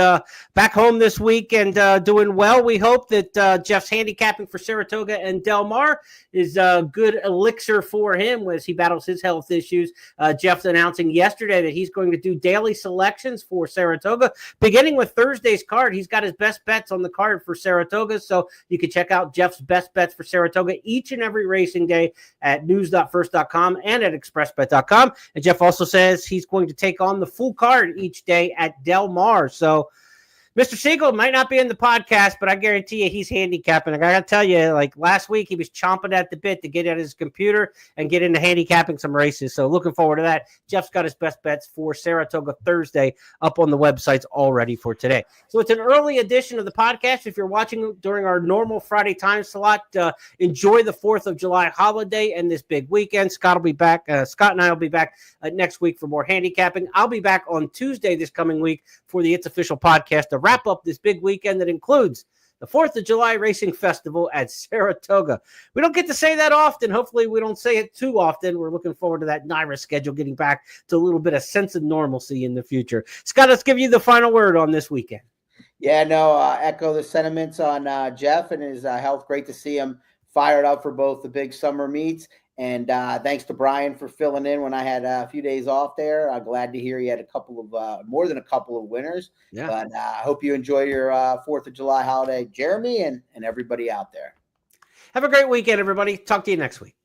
back home this week and doing well. We hope that Jeff's handicapping for Saratoga and Del Mar is a good elixir for him as he battles his health issues. Jeff's announcing yesterday that he's going to do daily selections for Saratoga, beginning with Thursday's card. He's got his best bets on the card for Saratoga, so you can check out Jeff's best bets for Saratoga each and every racing day at news.first.com and at expressbet.com. And Jeff also says he's going to take on the full card each day at Del Mar. So Mr. Siegel might not be in the podcast, but I guarantee you he's handicapping. I got to tell you, like last week, he was chomping at the bit to get at his computer and get into handicapping some races. So looking forward to that. Jeff's got his best bets for Saratoga Thursday up on the websites already for today. So it's an early edition of the podcast. If you're watching during our normal Friday time slot, enjoy the 4th of July holiday and this big weekend. Scott will be back. Scott and I will be back next week for more handicapping. I'll be back on Tuesday this coming week for the It's Official podcast to wrap up this big weekend that includes the 4th of July Racing Festival at Saratoga. We don't get to say that often. Hopefully we don't say it too often. We're looking forward to that NYRA schedule getting back to a little bit of sense of normalcy in the future. Scott, let's give you the final word on this weekend. Yeah, no, echo the sentiments on Jeff and his health. Great to see him fired up for both the big summer meets. And thanks to Brian for filling in when I had a few days off there. Glad to hear you had a couple of more than a couple of winners. Yeah. But I hope you enjoy your 4th of July holiday, Jeremy, and everybody out there. Have a great weekend, everybody. Talk to you next week.